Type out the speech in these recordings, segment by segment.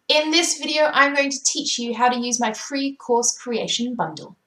In this video, I'm going to teach you how to use my free course creation bundle.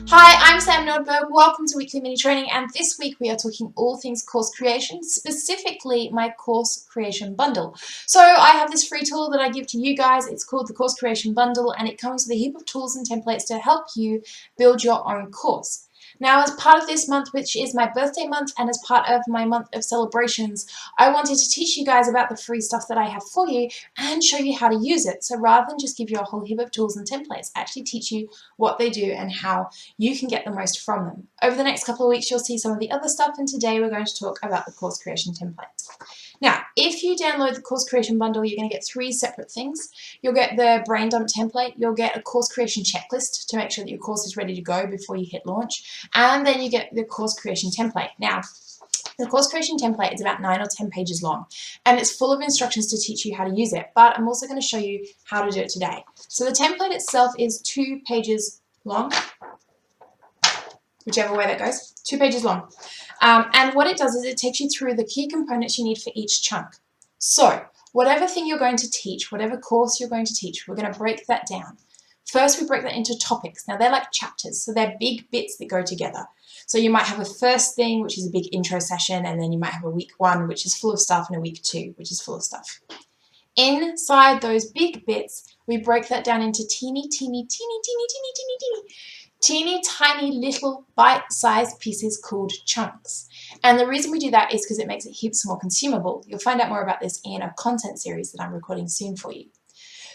Hi, I'm Sam Nordberg. Welcome to Weekly Mini Training, and this week we are talking all things course creation, specifically my course creation bundle. So I have this free tool that I give to you guys. It's called the Course Creation Bundle, and it comes with a heap of tools and templates to help you build your own course. Now, as part of this month, which is my birthday month, and as part of my month of celebrations, I wanted to teach you guys about the free stuff that I have for you and show you how to use it. So rather than just give you a whole heap of tools and templates, I actually teach you what they do and how you can get the most from them. Over the next couple of weeks, you'll see some of the other stuff, and today we're going to talk about the course creation templates. Now, if you download the course creation bundle, you're going to get three separate things. You'll get the brain dump template, you'll get a course creation checklist to make sure that your course is ready to go before you hit launch, and then you get the course creation template. Now, the course creation template is about 9 or 10 pages long, and it's full of instructions to teach you how to use it, but I'm also going to show you how to do it today. So the template itself is 2 pages long, whichever way that goes, 2 pages long. And what it does is it takes you through the key components you need for each chunk. So whatever thing you're going to teach, whatever course you're going to teach, we're going to break that down. First, we break that into topics. Now, they're like chapters, so they're big bits that go together. So you might have a first thing, which is a big intro session, and then you might have a week 1, which is full of stuff, and a week 2, which is full of stuff. Inside those big bits, we break that down into teeny tiny little bite-sized pieces called chunks. And the reason we do that is because it makes it heaps more consumable. You'll find out more about this in a content series that I'm recording soon for you.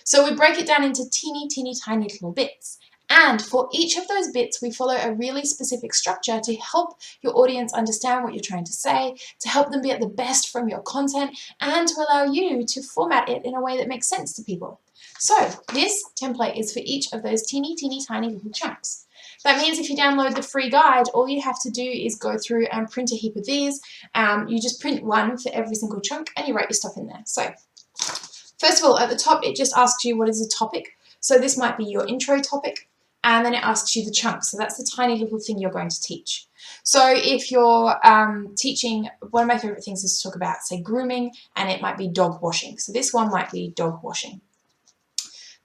So we break it down into teeny tiny little bits. And for each of those bits, we follow a really specific structure to help your audience understand what you're trying to say, to help them get the best from your content, and to allow you to format it in a way that makes sense to people. So this template is for each of those teeny tiny little chunks. That means if you download the free guide, all you have to do is go through and print a heap of these. You just print one for every single chunk and you write your stuff in there. So first of all, at the top, it just asks you what is the topic. So this might be your intro topic, and then it asks you the chunk. So that's the tiny little thing you're going to teach. So if you're teaching, one of my favorite things is to talk about, say, grooming, and it might be dog washing. So this one might be dog washing.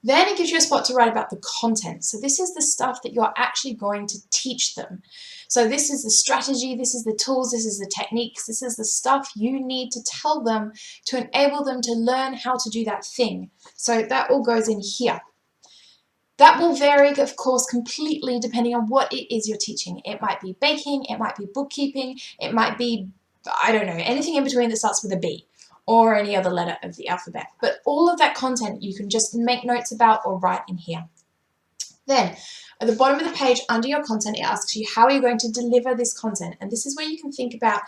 Then it gives you a spot to write about the content. So this is the stuff that you're actually going to teach them. So this is the strategy, this is the tools, this is the techniques, this is the stuff you need to tell them to enable them to learn how to do that thing. So that all goes in here. That will vary, of course, completely depending on what it is you're teaching. It might be baking, it might be bookkeeping, it might be, I don't know, anything in between that starts with a B, or any other letter of the alphabet. But all of that content you can just make notes about or write in here. Then, at the bottom of the page under your content, it asks you how are you going to deliver this content. And this is where you can think about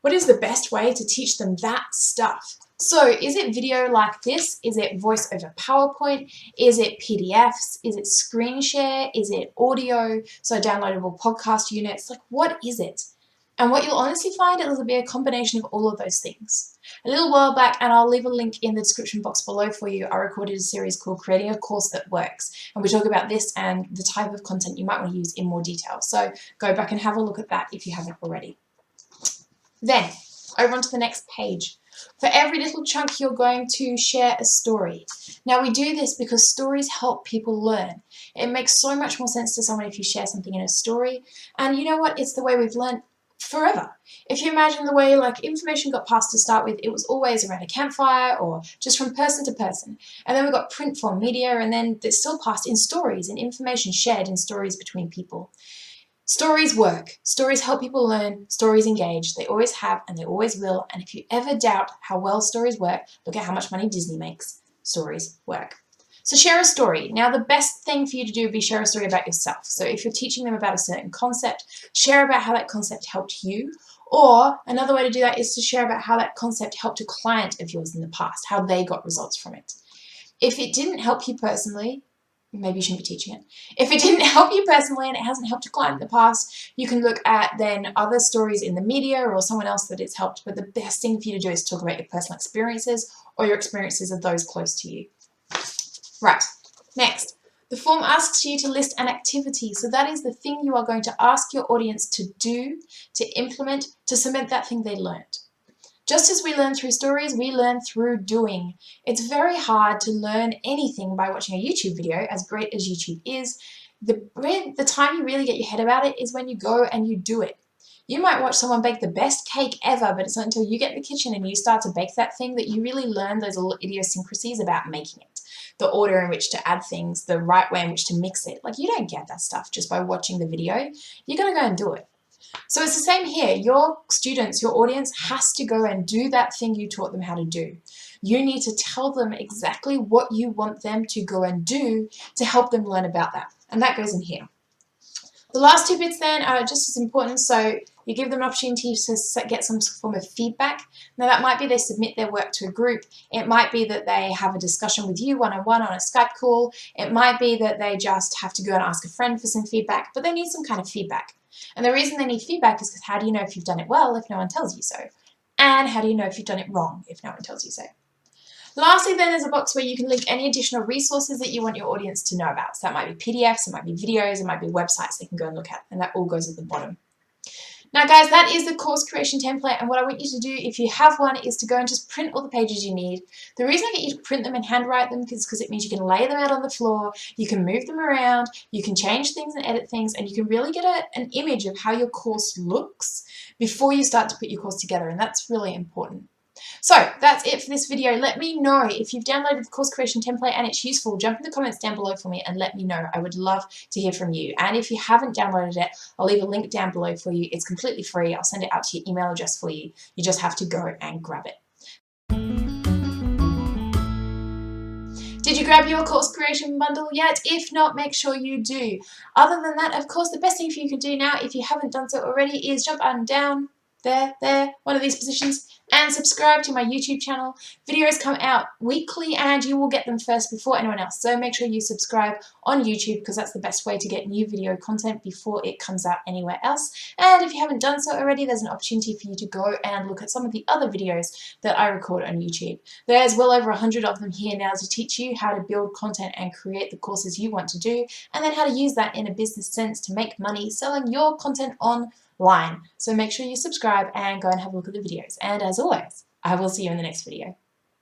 what is the best way to teach them that stuff. So is it video like this? Is it voice over PowerPoint? Is it PDFs? Is it screen share? Is it audio? So downloadable podcast units? Like, what is it? And what you'll honestly find is it'll be a combination of all of those things. A little while back, and I'll leave a link in the description box below for you, I recorded a series called Creating a Course That Works. And we talk about this and the type of content you might want to use in more detail. So go back and have a look at that if you haven't already. Then, over onto the next page. For every little chunk, you're going to share a story. Now, we do this because stories help people learn. It makes so much more sense to someone if you share something in a story. And you know what? It's the way we've learned forever. If you imagine the way like information got passed to start with, it was always around a campfire or just from person to person. And then we got print form media, and then it's still passed in stories and information shared in stories between people. Stories work. Stories help people learn. Stories engage. They always have and they always will. And if you ever doubt how well stories work, look at how much money Disney makes. Stories work. So share a story. Now, the best thing for you to do would be share a story about yourself. So if you're teaching them about a certain concept, share about how that concept helped you. Or another way to do that is to share about how that concept helped a client of yours in the past, how they got results from it. If it didn't help you personally, maybe you shouldn't be teaching it. If it didn't help you personally and it hasn't helped a client in the past, you can look at then other stories in the media or someone else that it's helped. But the best thing for you to do is talk about your personal experiences or your experiences of those close to you. Right, next. The form asks you to list an activity. So that is the thing you are going to ask your audience to do, to implement, to cement that thing they learned. Just as we learn through stories, we learn through doing. It's very hard to learn anything by watching a YouTube video, as great as YouTube is. The time you really get your head about it is when you go and you do it. You might watch someone bake the best cake ever, but it's not until you get in the kitchen and you start to bake that thing that you really learn those little idiosyncrasies about making it. The order in which to add things, the right way in which to mix it. Like, you don't get that stuff just by watching the video. You're going to go and do it. So it's the same here. Your students, your audience has to go and do that thing you taught them how to do. You need to tell them exactly what you want them to go and do to help them learn about that. And that goes in here. The last 2 bits then are just as important. So you give them an opportunity to get some form of feedback. Now that might be they submit their work to a group. It might be that they have a discussion with you one-on-one on a Skype call. It might be that they just have to go and ask a friend for some feedback, but they need some kind of feedback. And the reason they need feedback is because how do you know if you've done it well if no one tells you so? And how do you know if you've done it wrong if no one tells you so? Lastly, then, there's a box where you can link any additional resources that you want your audience to know about. So that might be PDFs, it might be videos, it might be websites they can go and look at, and that all goes at the bottom. Now, guys, that is the course creation template, and what I want you to do, if you have one, is to go and just print all the pages you need. The reason I get you to print them and handwrite them is because it means you can lay them out on the floor, you can move them around, you can change things and edit things, and you can really get an image of how your course looks before you start to put your course together, and that's really important. So that's it for this video. Let me know if you've downloaded the course creation template and it's useful. Jump in the comments down below for me and let me know. I would love to hear from you. And if you haven't downloaded it, I'll leave a link down below for you. It's completely free. I'll send it out to your email address for you. You just have to go and grab it. Did you grab your course creation bundle yet? If not, make sure you do. Other than that, of course, the best thing for you can do now, if you haven't done so already, is jump up and down, there, one of these positions, and subscribe to my YouTube channel. Videos come out weekly and you will get them first before anyone else. So make sure you subscribe on YouTube because that's the best way to get new video content before it comes out anywhere else. And if you haven't done so already, there's an opportunity for you to go and look at some of the other videos that I record on YouTube. There's well over 100 of them here now to teach you how to build content and create the courses you want to do, and then how to use that in a business sense to make money selling your content online. So make sure you subscribe and go and have a look at the videos. And as always, I will see you in the next video.